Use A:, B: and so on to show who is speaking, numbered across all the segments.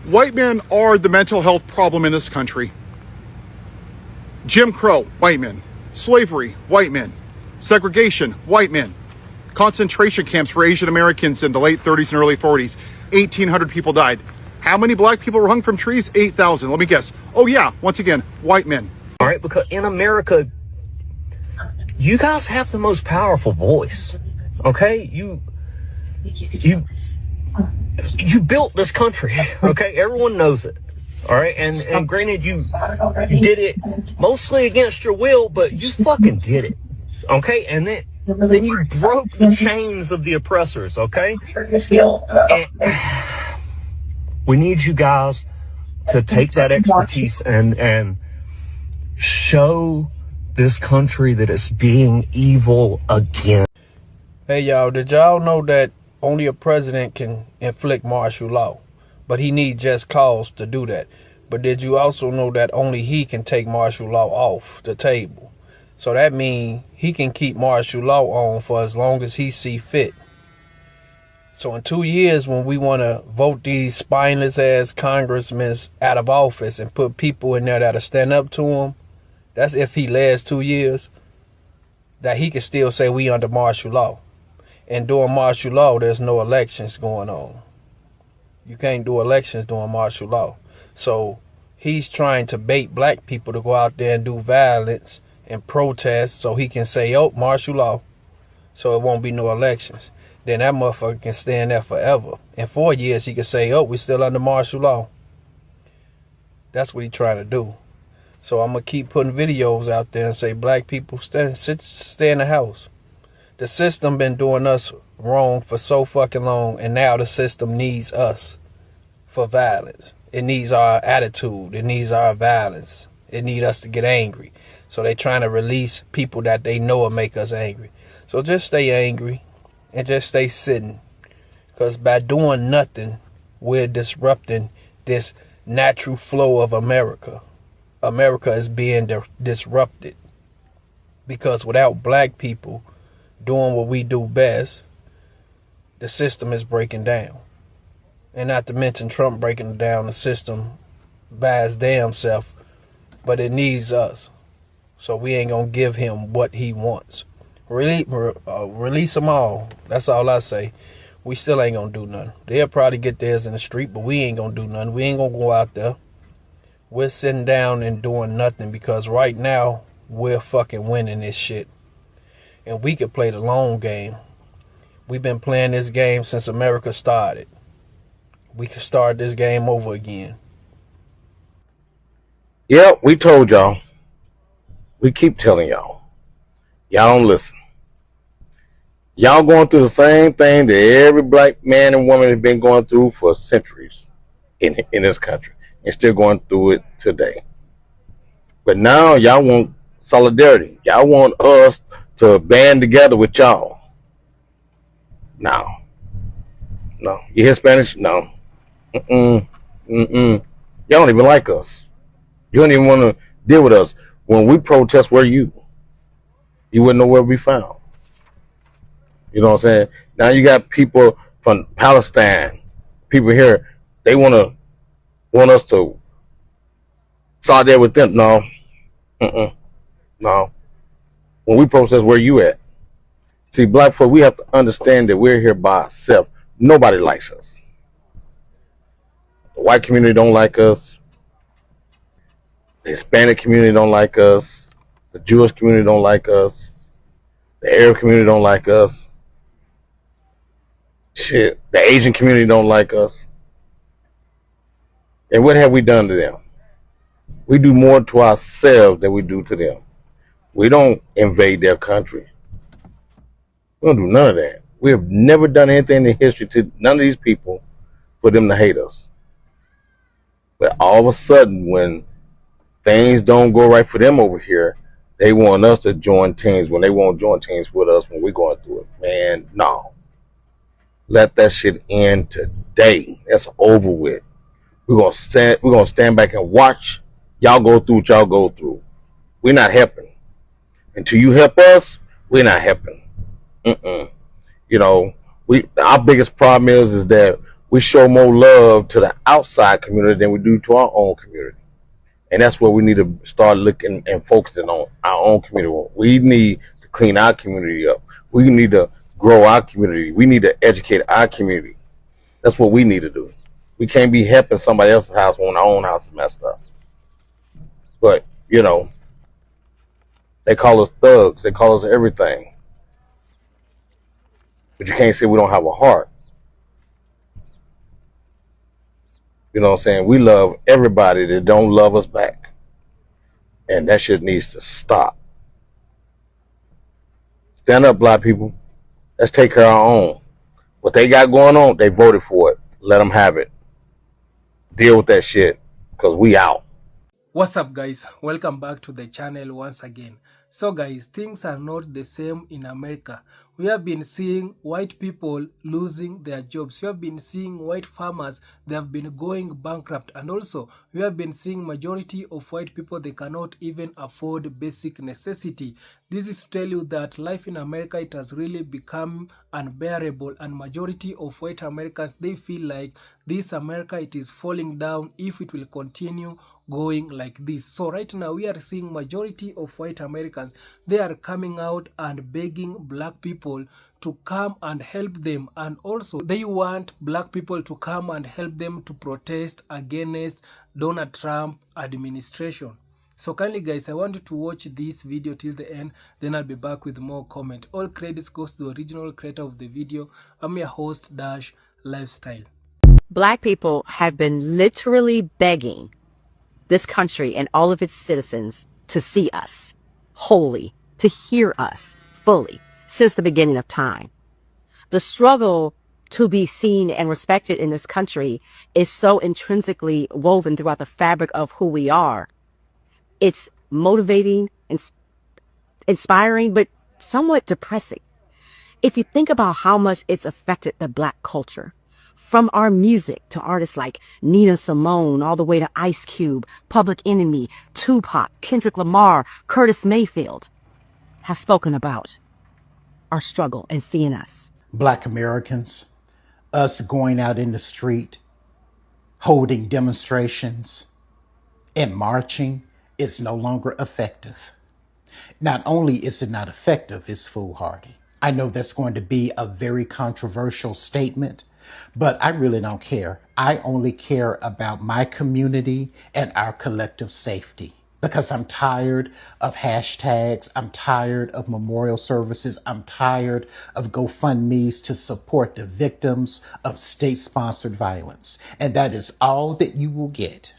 A: White men are the mental health problem in this country. Jim Crow, white men. Slavery, white men. Segregation, white men. Concentration camps for Asian Americans in the late 30s and early 40s. 1,800 people died. How many black people were hung from trees? 8,000. Let me guess. Oh yeah, once again, white men.
B: All right, because in America, you guys have the most powerful voice. Okay? You built this country. Okay? Everyone knows it. All right? And granted, you did it mostly against your will, but you fucking did it. Okay? And then you broke the chains of the oppressors. Okay? And we need you guys to take that expertise and show this country that it's being evil again.
C: Hey y'all, did y'all know that only a president can inflict martial law, but he needs just cause to do that? But did you also know that only he can take martial law off the table? So that means he can keep martial law on for as long as he see fit. So in 2 years, when we want to vote these spineless ass congressmen out of office and put people in there that'll stand up to him, that's if he lasts 2 years, that he can still say we under martial law. And during martial law, there's no elections going on. You can't do elections during martial law. So he's trying to bait black people to go out there and do violence and protest so he can say, oh, martial law, so it won't be no elections. Then that motherfucker can stay in there forever. In 4 years, he can say, oh, we're still under martial law. That's what he's trying to do. So I'm going to keep putting videos out there and say, black people, stay in the house. The system been doing us wrong for so fucking long, and now the system needs us for violence. It needs our attitude. It needs our violence. It needs us to get angry. So they trying to release people that they know will make us angry. So just stay angry and just stay sitting. Because by doing nothing, we're disrupting this natural flow of America. America is being disrupted. Because without black people doing what we do best, the system is breaking down. And not to mention Trump breaking down the system by his damn self, but it needs us. So we ain't gonna give him what he wants. Release them all. That's all I say. We still ain't gonna do nothing. They'll probably get theirs in the street, but we ain't gonna do nothing. We ain't gonna go out there. We're sitting down and doing nothing because right now we're fucking winning this shit. And we could play the long game. We've been playing this game since America started. We can start this game over again.
D: Yep, we told y'all. We keep telling y'all. Y'all don't listen. Y'all going through the same thing that every black man and woman has been going through for centuries in this country. And still going through it today. But now y'all want solidarity. Y'all want us to band together with y'all. No. You hear Spanish? No. Y'all don't even like us. You don't even want to deal with us. When we protest, where you? You wouldn't know where we found. You know what I'm saying? Now you got people from Palestine, people here, they want us to solidarity with them. No. No. When we protest, where you at? See, black folk, we have to understand that we're here by ourselves. Nobody likes us. The white community don't like us. The Hispanic community don't like us. The Jewish community don't like us. The Arab community don't like us. Shit, the Asian community don't like us. And what have we done to them? We do more to ourselves than we do to them. We don't invade their country. We don't do none of that. We have never done anything in history to none of these people for them to hate us. But all of a sudden, when things don't go right for them over here, they want us to join teams when they won't join teams with us when we're going through it. Man, no. Let that shit end today. That's over with. We're gonna stand back and watch y'all go through what y'all go through. We're not helping. Until you help us, we're not helping. You know, our biggest problem is that we show more love to the outside community than we do to our own community. And that's where we need to start looking and focusing on our own community. We need to clean our community up. We need to grow our community. We need to educate our community. That's what we need to do. We can't be helping somebody else's house when our own house is messed up. But, you know, they call us thugs. They call us everything. But you can't say we don't have a heart. You know what I'm saying? We love everybody that don't love us back. And that shit needs to stop. Stand up, black people. Let's take care of our own. What they got going on, they voted for it. Let them have it. Deal with that shit, because we out.
E: What's up, guys? Welcome back to the channel once again. So guys, things are not the same in America. We have been seeing white people losing their jobs. We have been seeing white farmers, they have been going bankrupt. And also, we have been seeing majority of white people, they cannot even afford basic necessity. This is to tell you that life in America, it has really become unbearable. And majority of white Americans, they feel like this America, it is falling down if it will continue going like this. So right now, we are seeing majority of white Americans, they are coming out and begging black people to come and help them, and also they want black people to come and help them to protest against Donald Trump administration. So kindly guys, I want you to watch this video till the end, then I'll be back with more comment. All credits goes to the original creator of the video. I'm your host Dash Lifestyle.
F: Black people have been literally begging this country and all of its citizens to see us wholly, to hear us fully since the beginning of time. The struggle to be seen and respected in this country is so intrinsically woven throughout the fabric of who we are. It's motivating, inspiring, but somewhat depressing. If you think about how much it's affected the black culture, from our music to artists like Nina Simone, all the way to Ice Cube, Public Enemy, Tupac, Kendrick Lamar, Curtis Mayfield, have spoken about our struggle and seeing us.
G: Black Americans, us going out in the street, holding demonstrations and marching is no longer effective. Not only is it not effective, it's foolhardy. I know that's going to be a very controversial statement, but I really don't care. I only care about my community and our collective safety. Because I'm tired of hashtags, I'm tired of memorial services, I'm tired of GoFundMes to support the victims of state-sponsored violence. And that is all that you will get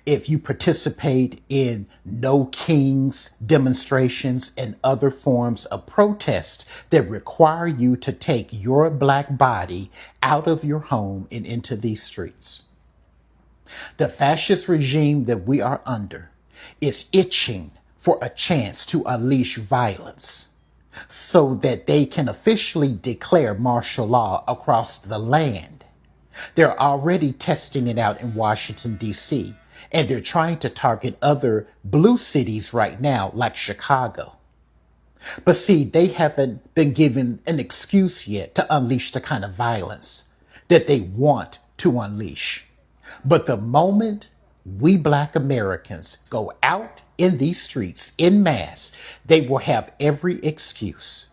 G: if you participate in No Kings demonstrations and other forms of protest that require you to take your black body out of your home and into these streets. The fascist regime that we are under is itching for a chance to unleash violence so that they can officially declare martial law across the land. They're already testing it out in Washington, D.C., and they're trying to target other blue cities right now, like Chicago. But see, they haven't been given an excuse yet to unleash the kind of violence that they want to unleash. But the moment we black Americans go out in these streets en masse, they will have every excuse.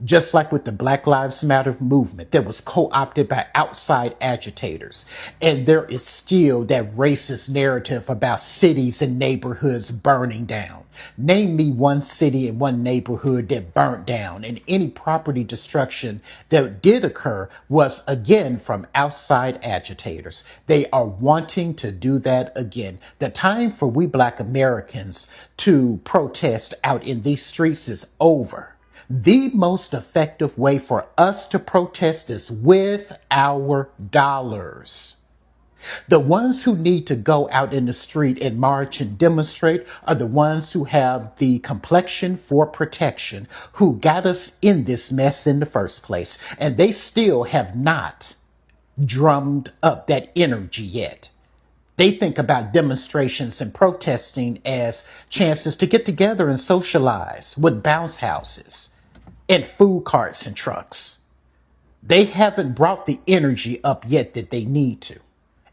G: Just like with the Black Lives Matter movement that was co-opted by outside agitators. And there is still that racist narrative about cities and neighborhoods burning down. Name me one city and one neighborhood that burnt down, and any property destruction that did occur was again from outside agitators. They are wanting to do that again. The time for we black Americans to protest out in these streets is over. The most effective way for us to protest is with our dollars. The ones who need to go out in the street and march and demonstrate are the ones who have the complexion for protection, who got us in this mess in the first place. And they still have not drummed up that energy yet. They think about demonstrations and protesting as chances to get together and socialize with bounce houses and food carts and trucks. They haven't brought the energy up yet that they need to.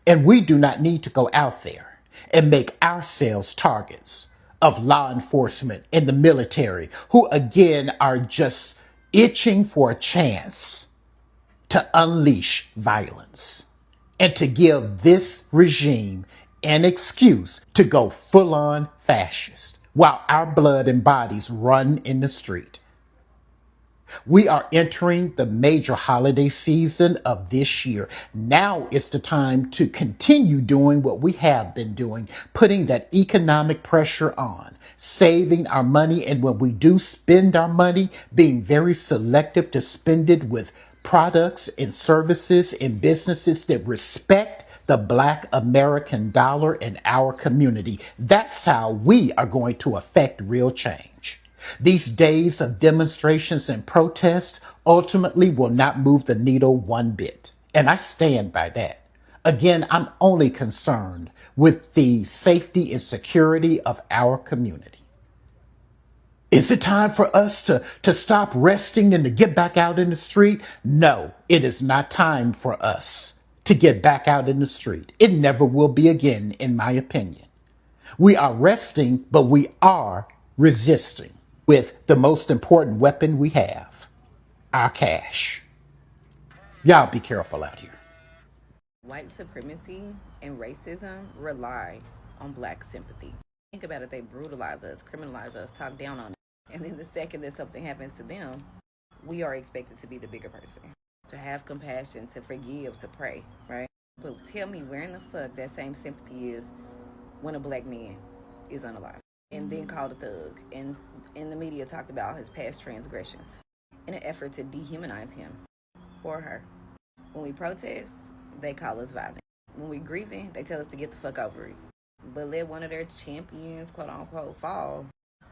G: And we do not need to go out there and make ourselves targets of law enforcement and the military, who again are just itching for a chance to unleash violence and to give this regime an excuse to go full on fascist while our blood and bodies run in the street. We are entering the major holiday season of this year. Now is the time to continue doing what we have been doing, putting that economic pressure on, saving our money, and when we do spend our money, being very selective to spend it with products and services and businesses that respect the Black American dollar and our community. That's how we are going to affect real change. These days of demonstrations and protests ultimately will not move the needle one bit. And I stand by that. Again, I'm only concerned with the safety and security of our community. Is it time for us to stop resting and to get back out in the street? No, it is not time for us to get back out in the street. It never will be again, in my opinion. We are resting, but we are resisting with the most important weapon we have, our cash. Y'all be careful out here.
H: White supremacy and racism rely on Black sympathy. Think about it, they brutalize us, criminalize us, talk down on us. And then the second that something happens to them, we are expected to be the bigger person, to have compassion, to forgive, to pray, right? But tell me where in the fuck that same sympathy is when a Black man is unalive and then called a thug, and in the media talked about his past transgressions in an effort to dehumanize him or her. When we protest, they call us violent. When we grieving, they tell us to get the fuck over it. But let one of their champions, quote unquote, fall.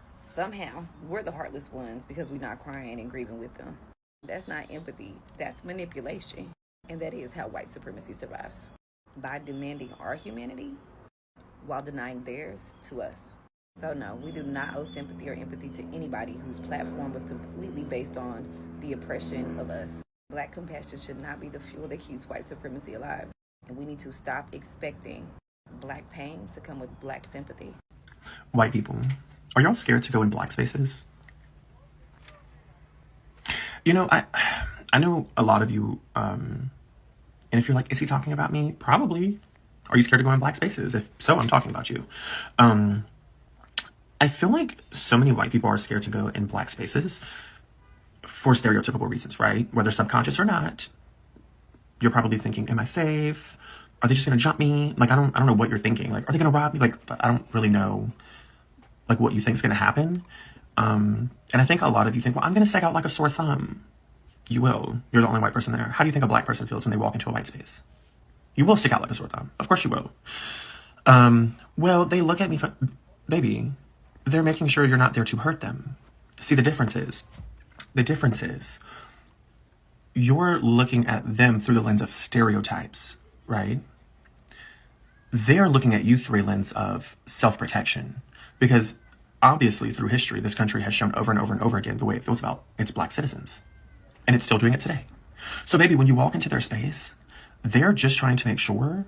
H: Somehow, we're the heartless ones because we're not crying and grieving with them. That's not empathy. That's manipulation. And that is how white supremacy survives. By demanding our humanity while denying theirs to us. So no, we do not owe sympathy or empathy to anybody whose platform was completely based on the oppression of us. Black compassion should not be the fuel that keeps white supremacy alive. And we need to stop expecting Black pain to come with Black sympathy.
I: White people, are y'all scared to go in Black spaces? You know, I know a lot of you, and if you're like, is he talking about me? Probably. Are you scared to go in Black spaces? If so, I'm talking about you. I feel like so many white people are scared to go in Black spaces for stereotypical reasons, right? Whether subconscious or not. You're probably thinking, am I safe? Are they just gonna jump me? Like, I don't know what you're thinking. Like, are they gonna rob me? Like, I don't really know, like, what you think is gonna happen. And I think a lot of you think, well, I'm gonna stick out like a sore thumb. You will. You're the only white person there. How do you think a Black person feels when they walk into a white space? You will stick out like a sore thumb. Of course you will. Well, they look at me, baby, they're making sure you're not there to hurt them. See, the difference is you're looking at them through the lens of stereotypes, right? They're looking at you through a lens of self-protection, because obviously through history, this country has shown over and over and over again the way it feels about its Black citizens, and it's still doing it today. So baby, when you walk into their space, they're just trying to make sure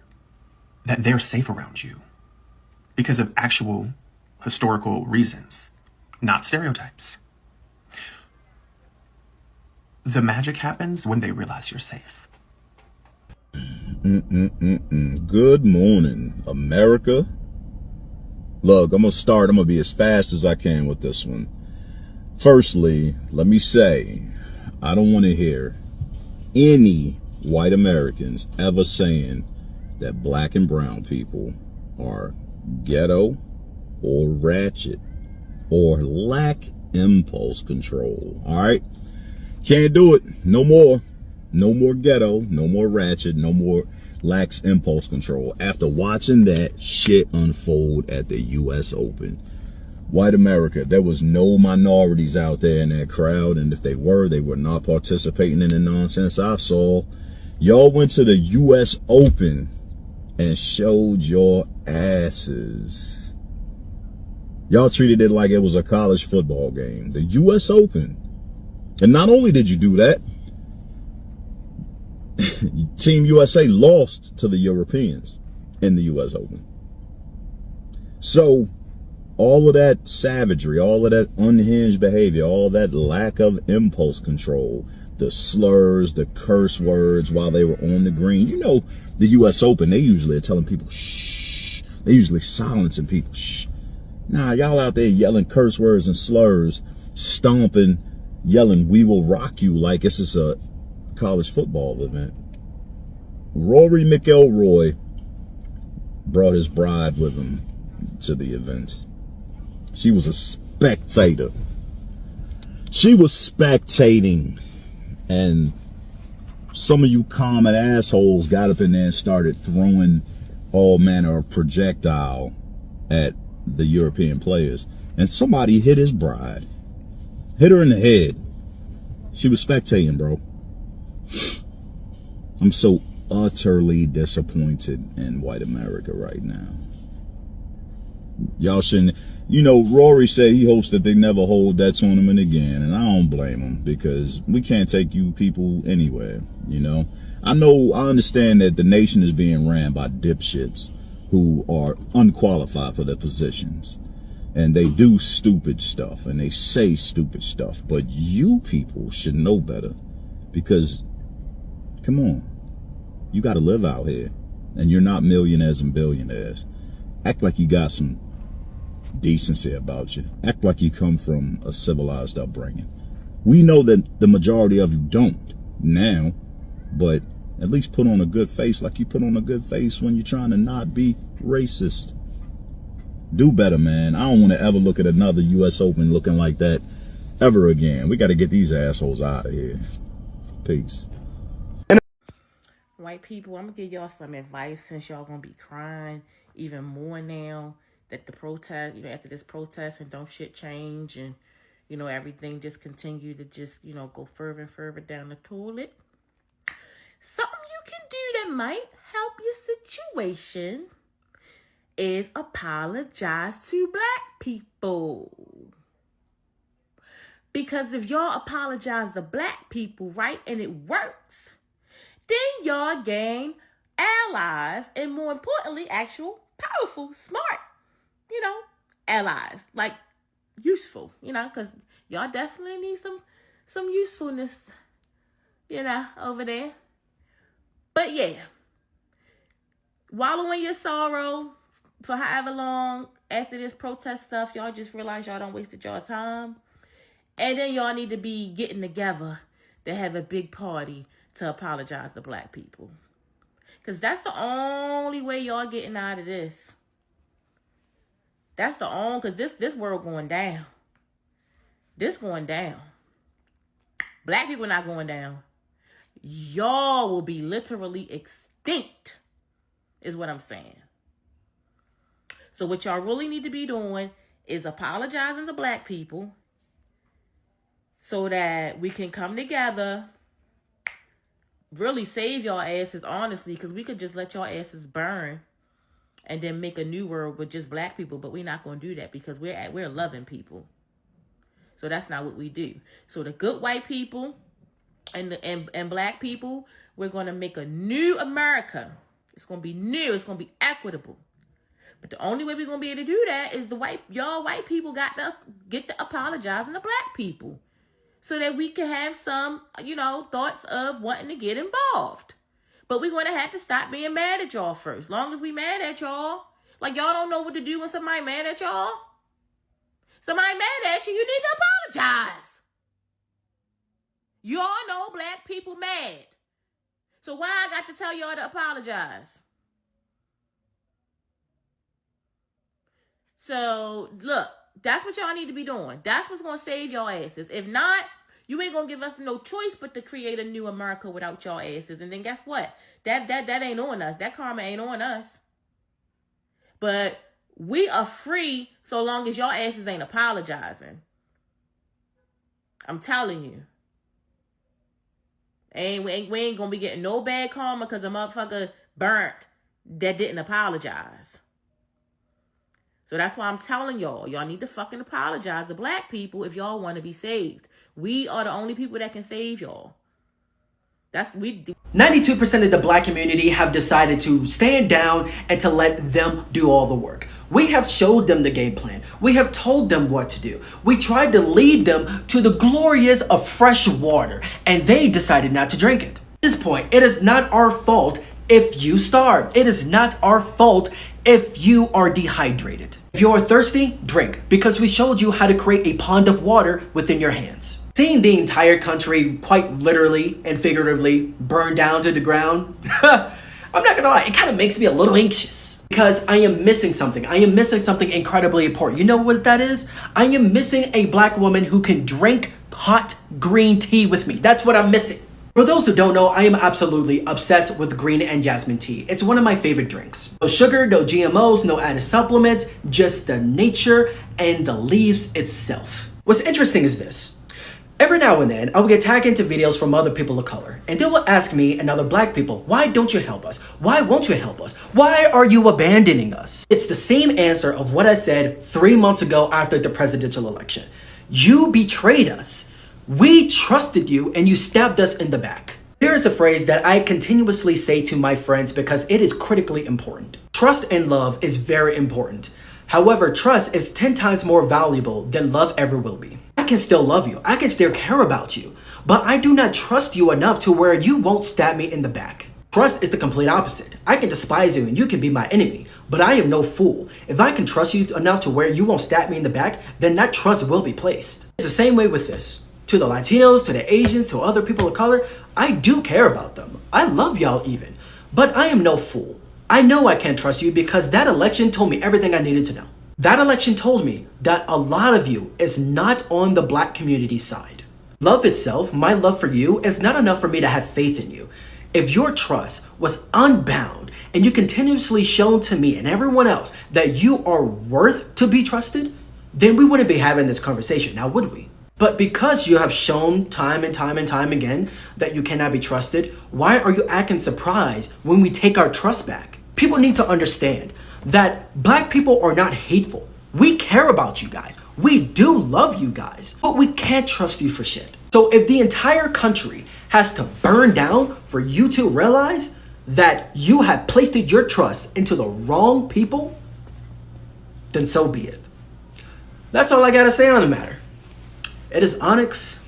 I: that they're safe around you because of actual historical reasons, not stereotypes. The magic happens when they realize you're safe.
J: Good morning, America. Look, I'm gonna be as fast as I can with this one. Firstly, let me say, I don't want to hear any white Americans ever saying that Black and brown people are ghetto or ratchet or lack impulse control. All right, can't do it no more. No more ghetto, no more ratchet, no more lacks impulse control. After watching that shit unfold at the US Open, white America, there was no minorities out there in that crowd, and if they were not participating in the nonsense I saw. Y'all went to the US Open and showed your asses. Y'all treated it like it was a college football game. The US Open. And not only did you do that, Team USA lost to the Europeans in the US Open. So all of that savagery, all of that unhinged behavior, all that lack of impulse control, the slurs, the curse words while they were on the green. You know, the US Open, they usually are telling people, shh. They usually silencing people, shh. Nah, y'all out there yelling curse words and slurs, stomping, yelling, "We will rock you," like this is a college football event. Rory McIlroy brought his bride with him to the event. She was a spectator. She was spectating. And some of you common assholes got up in there and started throwing all manner of projectile at the European players. And somebody hit his bride. Hit her in the head. She was spectating, bro. I'm so utterly disappointed in white America right now. Y'all shouldn't, you know, Rory said he hopes that they never hold that tournament again, and I don't blame him, because we can't take you people anywhere, you know. I understand that the nation is being ran by dipshits who are unqualified for their positions, and they do stupid stuff, and they say stupid stuff, but you people should know better, because, come on, you got to live out here, and you're not millionaires and billionaires. Act like you got some decency about you. Act like you come from a civilized upbringing. We know that the majority of you don't now, but at least put on a good face like you put on a good face when you're trying to not be racist. Do better, man. I don't want to ever look at another US Open looking like that ever again. We got to get these assholes out of here. Peace.
H: White people, I'm gonna give y'all some advice, since y'all gonna be crying even more now that the protest, after this protest, and don't shit change, and everything just continue to just go further and further down the toilet. Something you can do that might help your situation is apologize to black people. Because if y'all apologize to black people, right, and it works, then y'all gain allies, and more importantly, actual powerful, smart, allies, like useful, because y'all definitely need some usefulness, over there. But yeah, wallow in your sorrow for however long after this protest stuff. Y'all just realize y'all don't wasted y'all time, and then y'all need to be getting together to have a big party to apologize to black people. Because that's the only way y'all getting out of this. That's the only, because this world going down. This going down. Black people not going down. Y'all will be literally extinct, is what I'm saying. So what y'all really need to be doing is apologizing to black people so that we can come together, really save y'all asses, honestly, because we could just let y'all asses burn and then make a new world with just black people. But we're not going to do that, because we're loving people. So that's not what we do. So the good white people and black people, we're going to make a new America. It's going to be new. It's going to be equitable. But the only way we're going to be able to do that is y'all white people got to get to apologizing to black people, so that we can have some, thoughts of wanting to get involved. But we're going to have to stop being mad at y'all first. Long as we mad at y'all, like y'all don't know what to do when somebody mad at y'all. Somebody mad at you, you need to apologize. Y'all know black people mad. So why I got to tell y'all to apologize? So look, that's what y'all need to be doing. That's what's going to save y'all asses. If not, you ain't going to give us no choice but to create a new America without y'all asses. And then guess what? That ain't on us. That karma ain't on us. But we are free so long as y'all asses ain't apologizing. I'm telling you. We ain't going to be getting no bad karma because a motherfucker burnt that didn't apologize. So that's why I'm telling y'all need to fucking apologize to black people if y'all want to be saved. We are the only people that can save y'all. That's we.
K: 92% of the black community have decided to stand down and to let them do all the work. We have showed them the game plan. We have told them what to do. We tried to lead them to the glories of fresh water, and they decided not to drink it. At this point, it is not our fault if you starve. It is not our fault if you are dehydrated. If you are thirsty, drink, because we showed you how to create a pond of water within your hands. Seeing the entire country quite literally and figuratively burn down to the ground, I'm not gonna lie, it kind of makes me a little anxious. Because I am missing something. I am missing something incredibly important. You know what that is? I am missing a black woman who can drink hot green tea with me. That's what I'm missing. For those who don't know, I am absolutely obsessed with green and jasmine tea. It's one of my favorite drinks. No sugar, no GMOs, no added supplements, just the nature and the leaves itself. What's interesting is this. Every now and then, I will get tagged into videos from other people of color, and they will ask me and other black people, why don't you help us? Why won't you help us? Why are you abandoning us? It's the same answer of what I said 3 months ago after the presidential election. You betrayed us. We trusted you and you stabbed us in the back. Here is a phrase that I continuously say to my friends because it is critically important. Trust and love is very important. However, trust is 10 times more valuable than love ever will be. I can still love you. I can still care about you. But I do not trust you enough to where you won't stab me in the back. Trust is the complete opposite. I can despise you and you can be my enemy, but I am no fool. If I can trust you enough to where you won't stab me in the back, then that trust will be placed. It's the same way with this. To the Latinos, to the Asians, to other people of color, I do care about them. I love y'all even. But I am no fool. I know I can't trust you because that election told me everything I needed to know. That election told me that a lot of you is not on the black community side. Love itself, my love for you, is not enough for me to have faith in you. If your trust was unbound and you continuously shown to me and everyone else that you are worth to be trusted, then we wouldn't be having this conversation now, would we? But because you have shown time and time and time again that you cannot be trusted, why are you acting surprised when we take our trust back? People need to understand that black people are not hateful. We care about you guys. We do love you guys, but we can't trust you for shit. So if the entire country has to burn down for you to realize that you have placed your trust into the wrong people, then so be it. That's all I gotta say on the matter. It is Onyx.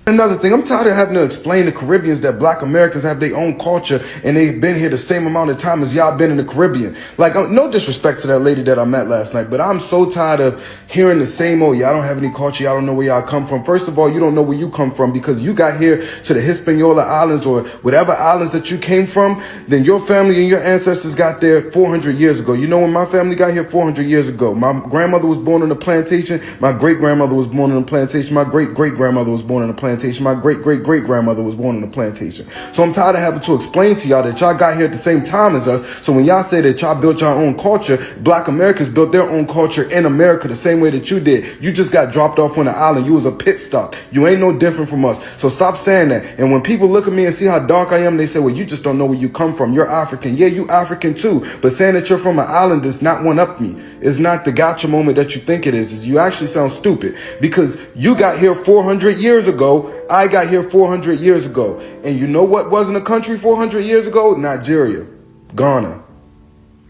L: Another thing, I'm tired of having to explain to Caribbeans that black Americans have their own culture and they've been here the same amount of time as y'all been in the Caribbean. Like, no disrespect to that lady that I met last night, but I'm so tired of hearing the same, oh, y'all don't have any culture, y'all don't know where y'all come from. First of all, you don't know where you come from because you got here to the Hispaniola Islands or whatever islands that you came from, then your family and your ancestors got there 400 years ago. You know when my family got here 400 years ago? My grandmother was born on a plantation, my great-grandmother was born on a plantation, my great-great-grandmother was born on a plantation. My great-great-great-grandmother was born on a plantation. So I'm tired of having to explain to y'all that y'all got here at the same time as us. So when y'all say that y'all built your own culture, black Americans built their own culture in America the same way that you did. You just got dropped off on the island. You was a pit stop. You ain't no different from us. So stop saying that. And when people look at me and see how dark I am, they say, well, you just don't know where you come from. You're African. Yeah, you African too. But saying that you're from an island does not one up me. It's not the gotcha moment that you think it is. You actually sound stupid because you got here 400 years ago. I got here 400 years ago. And you know what wasn't a country 400 years ago? Nigeria, Ghana,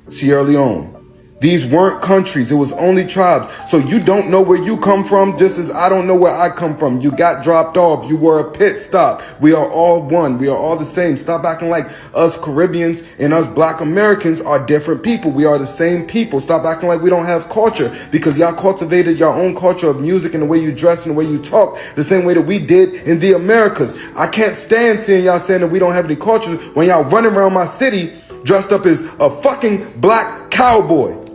L: Sierra Leone. These weren't countries. It was only tribes. So you don't know where you come from, just as I don't know where I come from. You got dropped off. You were a pit stop. We are all one. We are all the same. Stop acting like us Caribbeans and us black Americans are different people. We are the same people. Stop acting like we don't have culture because y'all cultivated your own culture of music and the way you dress and the way you talk the same way that we did in the Americas. I can't stand seeing y'all saying that we don't have any culture when y'all running around my city dressed up as a fucking black cowboy.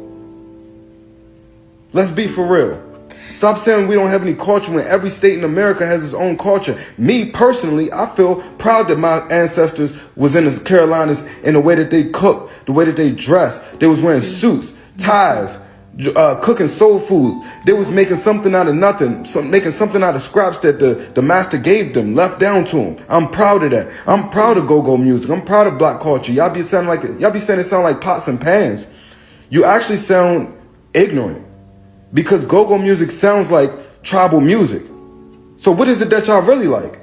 L: Let's be for real. Stop saying we don't have any culture when every state in America has its own culture. Me personally, I feel proud that my ancestors was in the Carolinas in the way that they cook, the way that they dress. They was wearing suits, ties, cooking soul food. They was making something out of nothing, making something out of scraps that the master gave them, left down to them. I'm proud of that. I'm proud of go-go music. I'm proud of black culture. Y'all be saying it sound like pots and pans. You actually sound ignorant. Because go-go music sounds like tribal music. So what is it that y'all really like?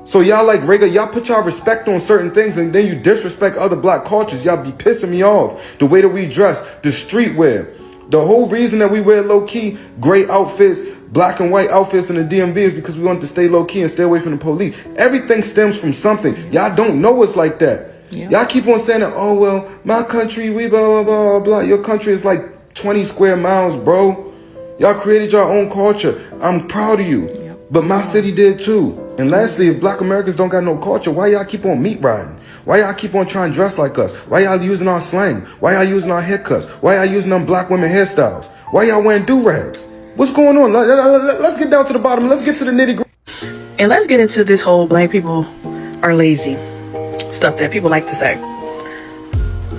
L: So y'all like regular, y'all put y'all respect on certain things and then you disrespect other black cultures. Y'all be pissing me off. The way that we dress, the streetwear. The whole reason that we wear low-key gray outfits, black and white outfits in the DMV is because we want to stay low-key and stay away from the police. Everything stems from something. Y'all don't know it's like that. Y'all keep on saying that, oh, well, my country, we blah, blah, blah, blah. Your country is like 20 square miles, bro. Y'all created your own culture. I'm proud of you. But my city did too. And lastly, if black Americans don't got no culture, why y'all keep on meat riding? Why y'all keep on trying to dress like us? Why y'all using our slang? Why y'all using our haircuts? Why y'all using them black women hairstyles? Why y'all wearing do-rags? What's going on? Let's get down to the bottom. Let's get to the nitty-gritty.
M: And let's get into this whole black people are lazy stuff that people like to say.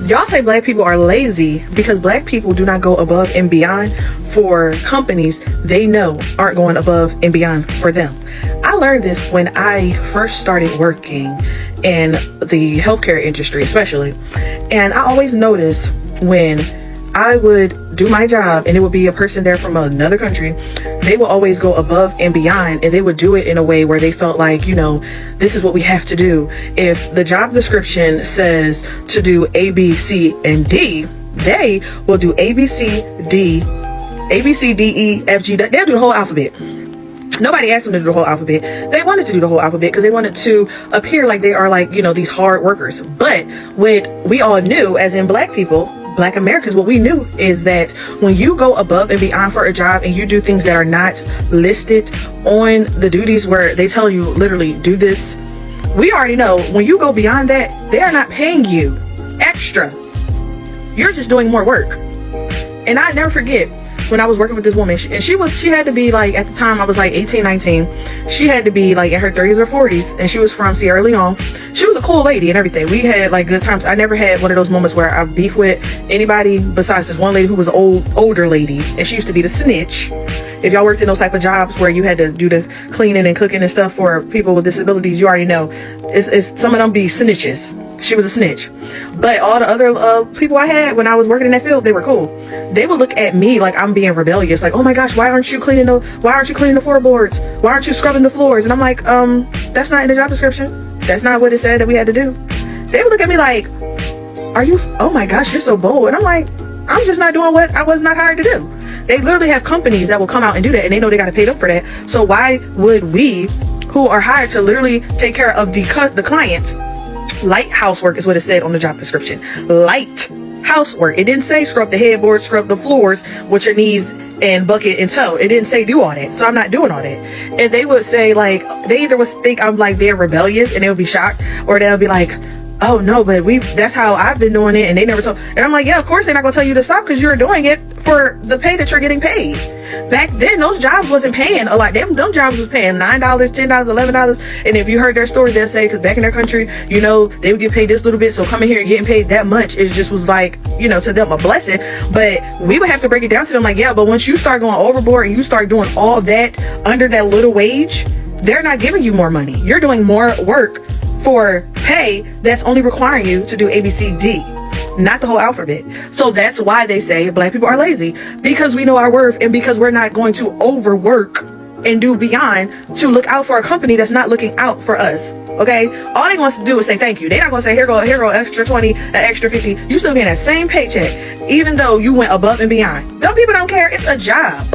M: Y'all say black people are lazy because black people do not go above and beyond for companies they know aren't going above and beyond for them. I learned this when I first started working in the healthcare industry, especially. And I always noticed when I would do my job and it would be a person there from another country, they will always go above and beyond, and they would do it in a way where they felt like, you know, this is what we have to do. If the job description says to do A, B, C, and D, they will do A, B, C, D, E, F, G. They'll do the whole alphabet. Nobody asked them to do the whole alphabet. They wanted to do the whole alphabet because they wanted to appear like they are like, you know, these hard workers. But what we all knew, as in black people, black Americans, what we knew is that when you go above and beyond for a job and you do things that are not listed on the duties where they tell you literally do this, we already know when you go beyond that, they are not paying you extra. You're just doing more work. And I never forget when I was working with this woman, she had to be like, at the time I was like 18, 19. She had to be like in her 30s or 40s, and she was from Sierra Leone. She was a cool lady and everything. We had like good times. I never had one of those moments where I beef with anybody besides this one lady who was an older lady, and she used to be the snitch. If y'all worked in those type of jobs where you had to do the cleaning and cooking and stuff for people with disabilities, you already know it's some of them be snitches. She was a snitch. But all the other people I had when I was working in that field, they were cool. They would look at me like I'm being rebellious, like, oh my gosh, why aren't you cleaning the floorboards? Why aren't you scrubbing the floors? And I'm like, that's not in the job description. That's not what it said that we had to do. They would look at me like, oh my gosh, you're so bold. And I'm like, I'm just not doing what I was not hired to do. They literally have companies that will come out and do that, and they know they got to pay them for that. So why would we, who are hired to literally take care of the clients, light housework is what it said on the job description. Light housework. It didn't say scrub the headboard, scrub the floors with your knees and bucket and toe. It didn't say do all that. So I'm not doing all that. And they would say like, they either would think I'm like being rebellious and they would be shocked, or they'll be like, oh no, but that's how I've been doing it, and they never told. And I'm like, yeah, of course they're not gonna tell you to stop because you're doing it for the pay that you're getting paid. Back then, those jobs wasn't paying a lot. Them jobs was paying $9, $10, $11. And if you heard their story, they'll say, because back in their country, you know, they would get paid this little bit. So coming here and getting paid that much, it just was like, you know, to them a blessing. But we would have to break it down to them like, yeah, but once you start going overboard and you start doing all that under that little wage, they're not giving you more money. You're doing more work for pay that's only requiring you to do A, B, C, D, not the whole alphabet. So that's why they say black people are lazy, because we know our worth and because we're not going to overwork and do beyond to look out for a company that's not looking out for us. Okay, all they want to do is say thank you. They're not gonna say here go extra 20, an extra 50. You still getting that same paycheck even though you went above and beyond. Them people don't care. It's a job.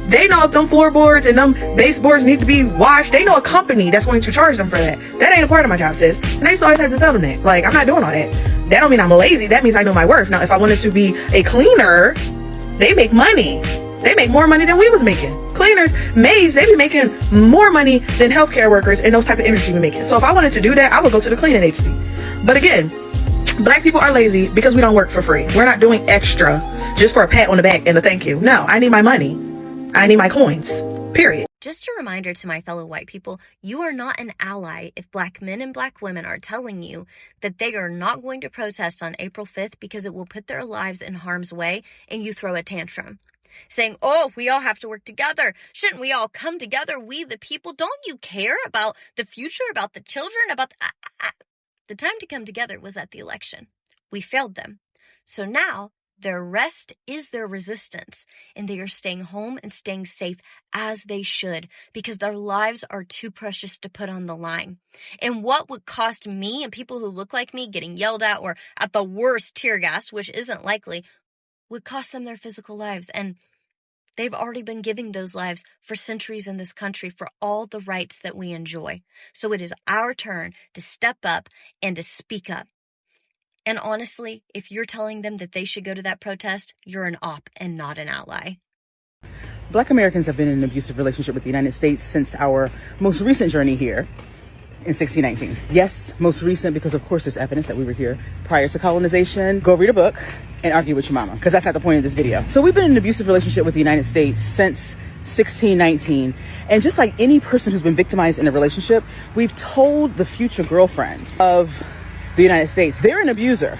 M: They know if them floorboards and them baseboards need to be washed. They know a company that's going to charge them for that. That ain't a part of my job, sis. And I used to always have to tell them that. Like, I'm not doing all that. That don't mean I'm lazy. That means I know my worth. Now, if I wanted to be a cleaner, they make money. They make more money than we was making. Cleaners, maids, they be making more money than healthcare workers and those type of industry be making. So if I wanted to do that, I would go to the cleaning agency. But again, black people are lazy because we don't work for free. We're not doing extra just for a pat on the back and a thank you. No, I need my money. I need my coins, period.
N: Just a reminder to my fellow white people, you are not an ally if black men and black women are telling you that they are not going to protest on April 5th because it will put their lives in harm's way, and you throw a tantrum. Saying, oh, we all have to work together. Shouldn't we all come together, we the people? Don't you care about the future, about the children, about the time to come together was at the election. We failed them. So now Their rest is their resistance, and they are staying home and staying safe as they should because their lives are too precious to put on the line. And what would cost me and people who look like me getting yelled at or at the worst tear gas, which isn't likely, would cost them their physical lives. And they've already been giving those lives for centuries in this country for all the rights that we enjoy. So it is our turn to step up and to speak up. And honestly, if you're telling them that they should go to that protest, you're an op and not an ally.
O: Black Americans have been in an abusive relationship with the United States since our most recent journey here in 1619. Yes, most recent because of course there's evidence that we were here prior to colonization. Go read a book and argue with your mama, because that's not the point of this video. So we've been in an abusive relationship with the United States since 1619. And just like any person who's been victimized in a relationship, we've told the future girlfriends of the United States, they're an abuser.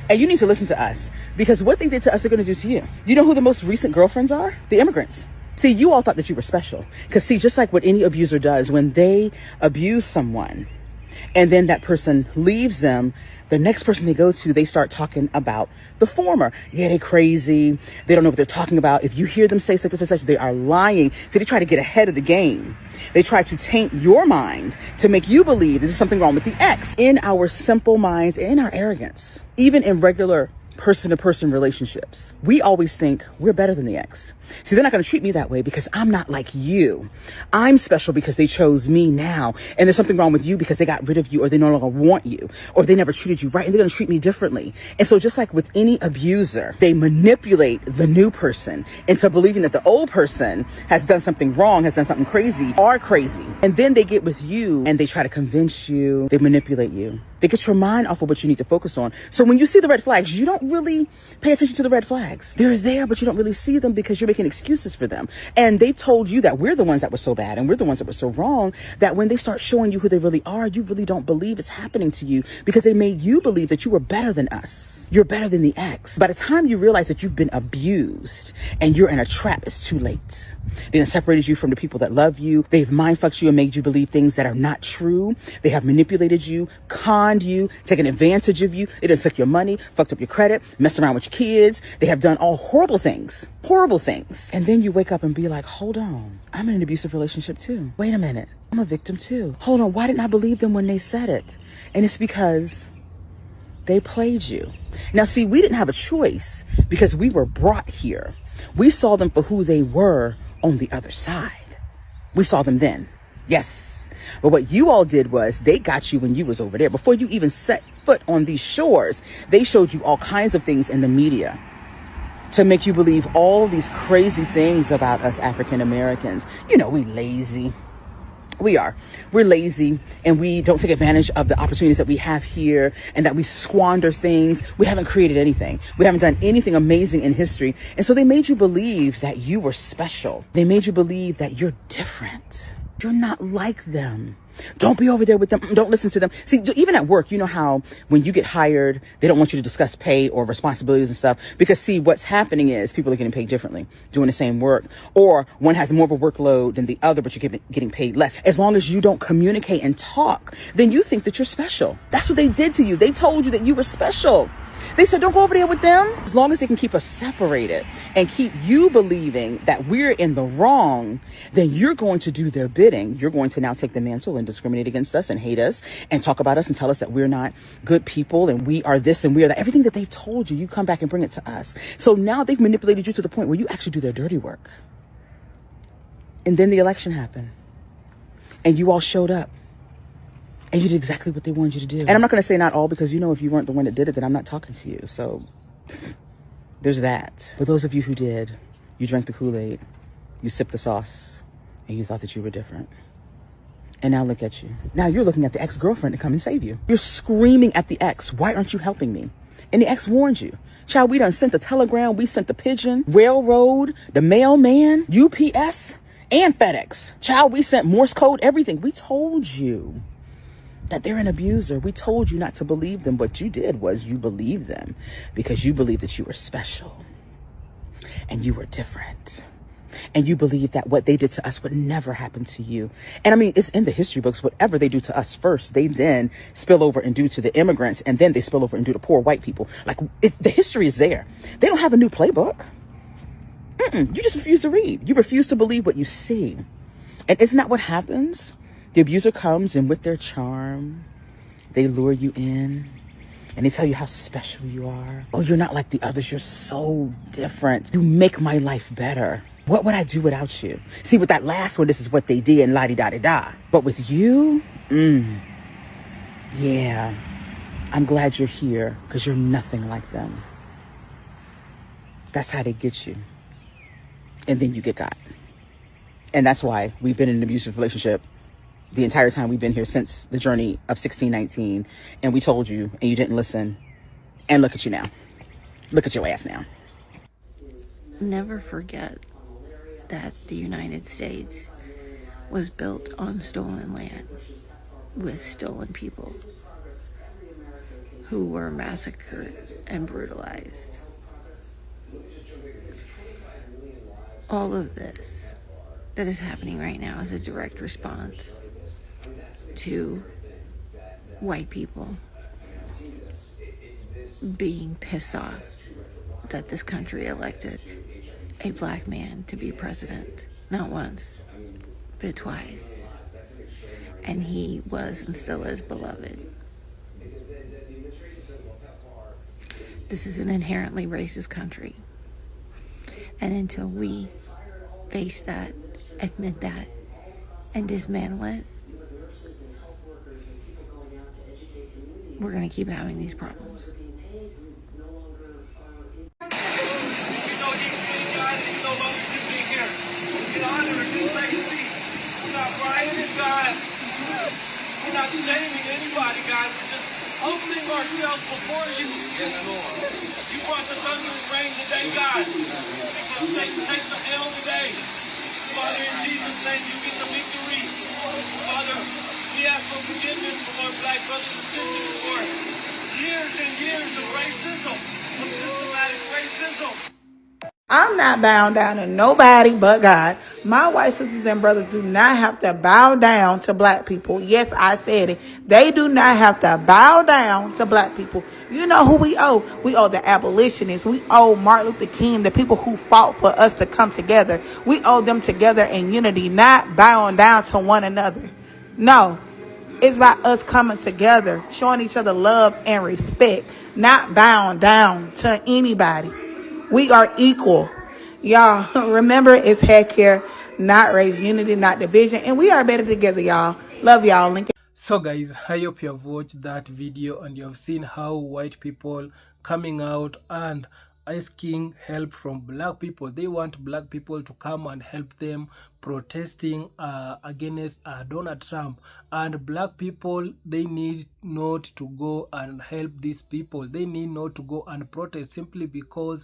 O: And you need to listen to us, because what they did to us, they're going to do to you. You know who the most recent girlfriends are? The immigrants. See, you all thought that you were special. Because see, just like what any abuser does, when they abuse someone and then that person leaves them, the next person they go to, they start talking about the former. Yeah, they're crazy. They don't know what they're talking about. If you hear them say such and such, they are lying. So they try to get ahead of the game. They try to taint your mind to make you believe there's something wrong with the ex. In our simple minds, in our arrogance, even in regular person-to-person relationships, we always think we're better than the ex. See, they're not going to treat me that way because I'm not like you. I'm special because they chose me now. And there's something wrong with you because they got rid of you, or they no longer want you, or they never treated you right, and they're going to treat me differently. And so just like with any abuser, they manipulate the new person into believing that the old person has done something wrong, has done something crazy, are crazy. And then they get with you and they try to convince you, they manipulate you. They get your mind off of what you need to focus on. So when you see the red flags, you don't really pay attention to the red flags. They're there, but you don't really see them because you're making excuses for them. And they told you that we're the ones that were so bad and we're the ones that were so wrong, that when they start showing you who they really are, you really don't believe it's happening to you, because they made you believe that you were better than us. You're better than the ex. By the time you realize that you've been abused and you're in a trap, it's too late. They have separated you from the people that love you. They've mind fucked you and made you believe things that are not true. They have manipulated you, conned you, taken advantage of you. They done took your money, fucked up your credit, messed around with your kids. They have done all horrible things. Horrible things. And then you wake up and be like, hold on, I'm in an abusive relationship too. Wait a minute, I'm a victim too. Hold on, why didn't I believe them when they said it? And it's because they played you. Now, see, we didn't have a choice because we were brought here. We saw them for who they were on the other side. We saw them then. Yes. But what you all did was they got you when you was over there. Before you even set foot on these shores, they showed you all kinds of things in the media to make you believe all these crazy things about us African Americans. You know, we lazy. We are. We're lazy, and we don't take advantage of the opportunities that we have here, and that we squander things. We haven't created anything. We haven't done anything amazing in history. And so they made you believe that you were special. They made you believe that you're different. You're not like them. Don't be over there with them. Don't listen to them. See, even at work, you know how when you get hired, they don't want you to discuss pay or responsibilities and stuff, because see, what's happening is people are getting paid differently, doing the same work, or one has more of a workload than the other, but you're getting paid less. As long as you don't communicate and talk, then you think that you're special. That's what they did to you. They told you that you were special. They said, don't go over there with them. As long as they can keep us separated and keep you believing that we're in the wrong, then you're going to do their bidding. You're going to now take the mantle and discriminate against us and hate us and talk about us and tell us that we're not good people and we are this and we are that. Everything that they've told you, you come back and bring it to us. So now they've manipulated you to the point where you actually do their dirty work. And then the election happened and you all showed up. And you did exactly what they wanted you to do. And I'm not going to say not all, because, you know, if you weren't the one that did it, then I'm not talking to you. So there's that. But those of you who did, you drank the Kool-Aid, you sipped the sauce, and you thought that you were different. And now look at you. Now you're looking at the ex-girlfriend to come and save you. You're screaming at the ex, why aren't you helping me? And the ex warned you. Child, we done sent the telegram, we sent the pigeon, railroad, the mailman, UPS, and FedEx. Child, we sent Morse code, everything. We told you that they're an abuser. We told you not to believe them. What you did was you believed them because you believed that you were special and you were different. And you believe that what they did to us would never happen to you. And I mean, it's in the history books. Whatever they do to us first, they then spill over and do to the immigrants. And then they spill over and do to poor white people. Like, the history is there. They don't have a new playbook. You just refuse to read. You refuse to believe what you see. And isn't that what happens? The abuser comes, and with their charm, they lure you in. And they tell you how special you are. Oh, you're not like the others. You're so different. You make my life better. What would I do without you? See, with that last one, this is what they did and la-di-da-di-da. But with you, yeah, I'm glad you're here because you're nothing like them. That's how they get you. And then you get got. And that's why we've been in an abusive relationship the entire time we've been here since the journey of 1619. And we told you and you didn't listen. And look at you now. Look at your ass now.
P: Never forget that the United States was built on stolen land with stolen people who were massacred and brutalized. All of this that is happening right now is a direct response to white people being pissed off that this country elected a black man to be president, not once, but twice. And he was and still is beloved. This is an inherently racist country. And until we face that, admit that, and dismantle it, we're going to keep having these problems.
Q: We're not shaming anybody, guys. We're just humbling ourselves before you. Yes, Lord. You brought the thunder and rain today, God. Because Satan takes the L today. Father, in Jesus' name, you get the victory. Father, we ask for forgiveness from our black brothers and sisters for years and years of racism, of systematic racism.
M: I'm not bowing down to nobody but God. My white sisters and brothers do not have to bow down to black people. Yes, I said it. They do not have to bow down to black people. You know who we owe? We owe the abolitionists. We owe Martin Luther King, the people who fought for us to come together. We owe them together in unity, not bowing down to one another. No, it's about us coming together, showing each other love and respect, not bowing down to anybody. We are equal. Y'all, remember, it's hair care, not race, unity, not division. And we are better together, y'all. Love y'all. Link.
E: So guys, I hope you have watched that video and you have seen how white people coming out and asking help from black people. They want black people to come and help them protesting against Donald Trump. And black people, they need not to go and help these people. They need not to go and protest simply because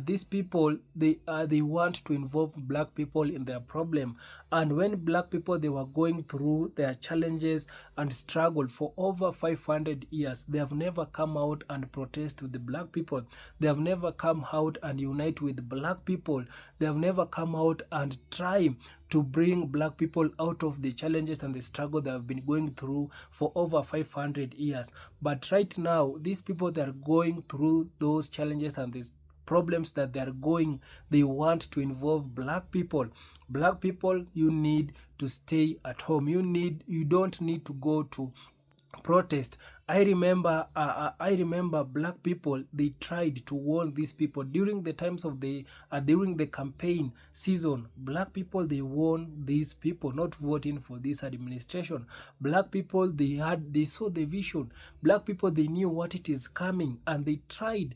E: these people, they want to involve black people in their problem. And when black people, they were going through their challenges and struggle for over 500 years, they have never come out and protest with the black people. They have never come out and unite with black people. They have never come out and try to bring black people out of the challenges and the struggle they have been going through for over 500 years. But right now, these people that are going through those challenges and these problems that they want to involve black people. Black people, you need to stay at home. You don't need to go to protest. I remember black people, they tried to warn these people during the times of during the campaign season. Black people, they warned these people not voting for this administration. Black people, they saw the vision. Black people, they knew what it is coming, and they tried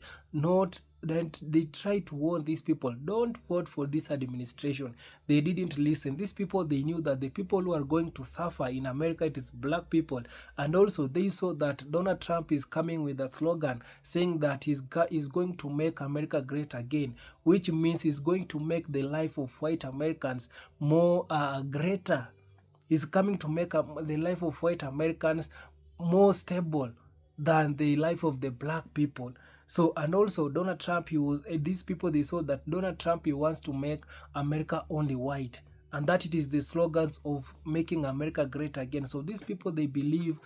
E: to warn these people, don't vote for this administration. They didn't listen. These people, they knew that the people who are going to suffer in America, it is black people. And also they saw that Donald Trump is coming with a slogan saying that he's going to make America great again, which means he's going to make the life of white Americans more greater. He's coming to make the life of white Americans more stable than the life of the black people. So, and also Donald Trump, he was these people, they saw that Donald Trump, he wants to make America only white, and that it is the slogans of making America great again. So these people, they believe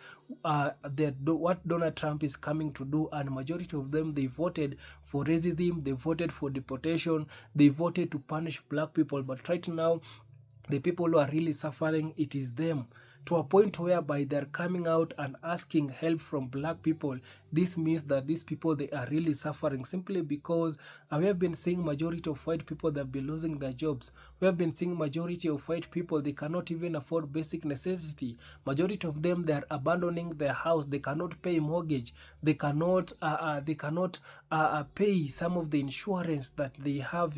E: that what Donald Trump is coming to do, and majority of them, they voted for racism, they voted for deportation, they voted to punish black people. But right now, the people who are really suffering, it is them, to a point whereby they're coming out and asking help from black people. This means that these people, they are really suffering, simply because we have been seeing majority of white people that have been losing their jobs. We have been seeing majority of white people, they cannot even afford basic necessity. Majority of them, they are abandoning their house. They cannot pay mortgage. They cannot pay some of the insurance that they have.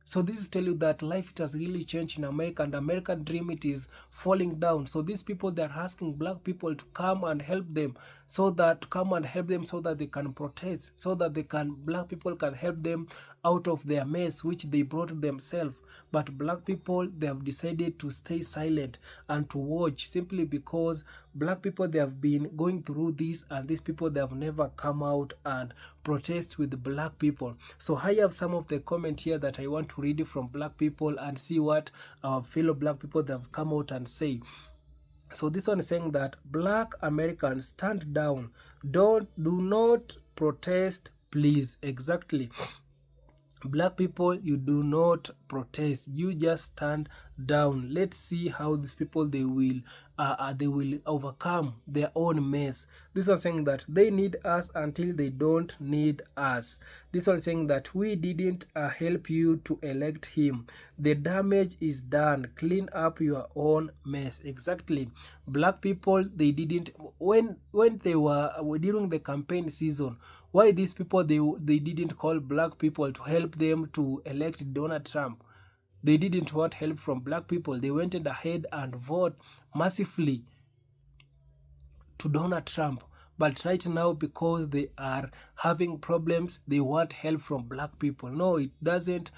E: So this is tell you that life, it has really changed in America, and American dream, it is falling down. So these people, they're asking black people to come and help them, so that they can protest, so that black people can help them out of their mess which they brought themselves. But black people, they have decided to stay silent and to watch, simply because black people, they have been going through this, and these people, they have never come out and protest with black people. So I have some of the comment here that I want to read from black people and see what our fellow black people that have come out and say. So this one is saying that black Americans, stand down, do not protest, please. Exactly. Black people, you do not protest, you just stand down. Let's see how these people, they will overcome their own mess. This one saying that they need us until they don't need us. This one saying that we didn't help you to elect him. The damage is done. Clean up your own mess. Exactly. Black people, they didn't, when they were during the campaign season, why these people, they didn't call black people to help them to elect Donald Trump? They didn't want help from black people. They went ahead and vote massively to Donald Trump. But right now, because they are having problems, they want help from black people. No, it doesn't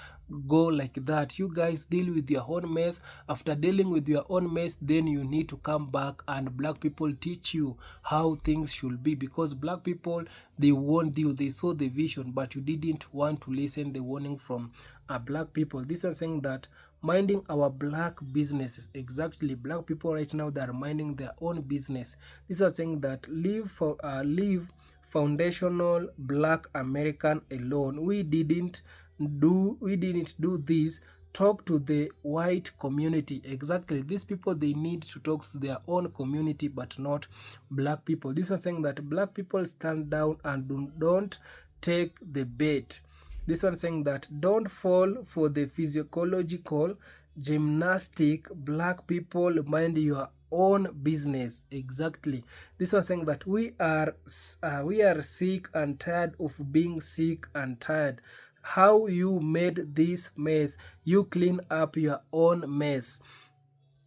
E: go like that. You guys deal with your own mess. After dealing with your own mess, then you need to come back and black people teach you how things should be. Because black people, they warned you, they saw the vision, but you didn't want to listen the warning from black people. This one saying that minding our black businesses. Exactly. Black people right now, they are minding their own business. This was saying that leave foundational black American alone. We didn't do this. Talk to the white community. Exactly. These people, they need to talk to their own community, but not black people. This was saying that black people, stand down and don't take the bait. This one saying that don't fall for the physiological gymnastic. Black people, mind your own business. Exactly. This one saying that we are sick and tired of being sick and tired. How you made this mess, you clean up your own mess.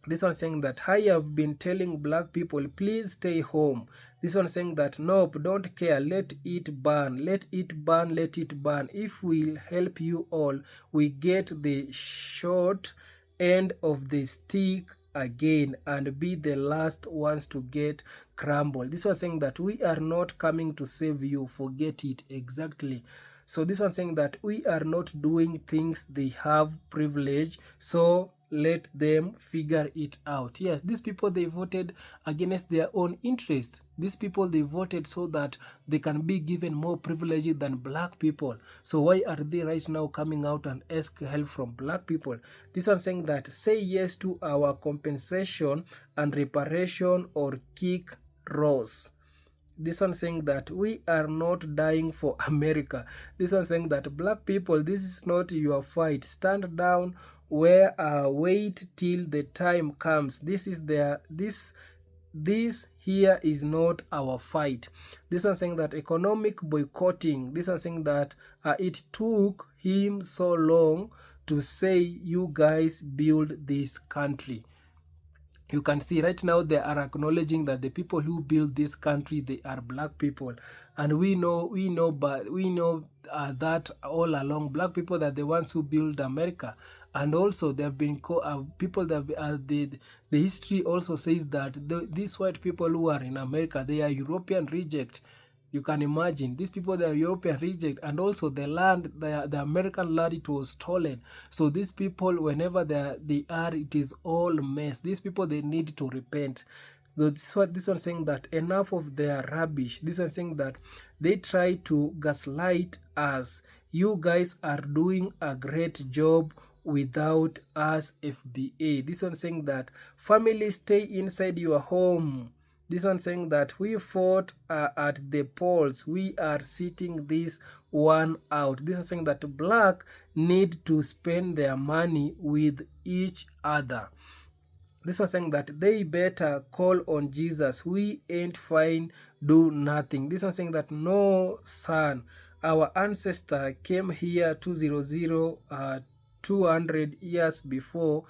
E: This one saying that I have been telling black people, please stay home. This one saying that nope, don't care, let it burn, let it burn, let it burn. If we'll help you all, we get the short end of the stick again and be the last ones to get crumbled. This one saying that we are not coming to save you, forget it. Exactly. So this one saying that we are not doing things they have privilege, so let them figure it out. Yes, these people, they voted against their own interest. These people, they voted so that they can be given more privilege than black people. So why are they right now coming out and ask help from black people? This one saying that say yes to our compensation and reparation or kick Ross. This one saying that we are not dying for America. This one saying that black people, this is not your fight. Stand down, wait till the time comes. This here is not our fight. This one saying that economic boycotting. This one saying that it took him so long to say you guys build this country. You can see right now they are acknowledging that the people who build this country, they are black people, and we know that all along. Black people are the ones who build America, and also there have been people that the history also says that these white people who are in America, they are European reject. You can imagine these people, the European reject, and also the land, the American land, it was stolen. So these people, whenever they are, it is all mess. These people, they need to repent. So this one saying that enough of their rubbish. This one saying that they try to gaslight us. You guys are doing a great job without us, FBA. This one saying that family, stay inside your home. This one saying that we fought at the polls. We are sitting this one out. This is saying that black need to spend their money with each other. This was saying that they better call on Jesus. We ain't fine, do nothing. This was saying that no, son, our ancestor came here 200 years before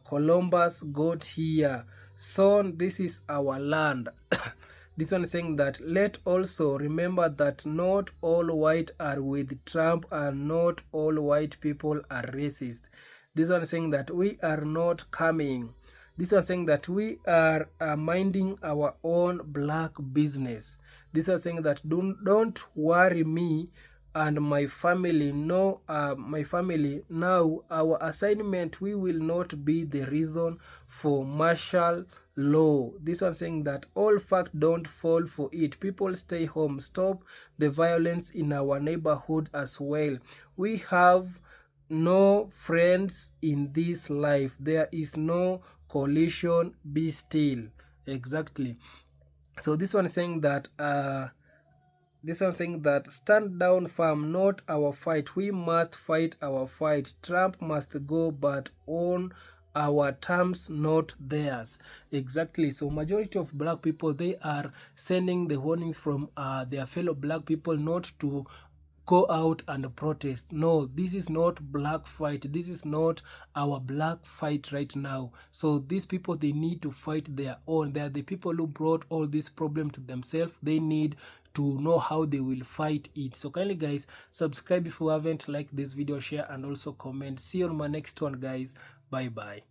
E: Columbus got here. Son, this is our land. This one is saying that let also remember that not all white are with Trump and not all white people are racist. This one is saying that we are not coming. This one saying that we are minding our own black business. This one saying that don't worry me and my family. No, my family, now our assignment, we will not be the reason for martial law. This one saying that all fact don't fall for it. People stay home. Stop the violence in our neighborhood as well. We have no friends in this life. There is no coalition. Be still. Exactly. So this one is saying that stand down firm, not our fight. We must fight our fight. Trump must go, but on our terms, not theirs. Exactly. So majority of black people, they are sending the warnings from their fellow black people not to go out and protest. No, this is not black fight. This is not our black fight right now. So these people, they need to fight their own. They are the people who brought all this problem to themselves. They need to know how they will fight it. So kindly guys, subscribe if you haven't, like this video, share, and also comment. See you on my next one guys. Bye bye.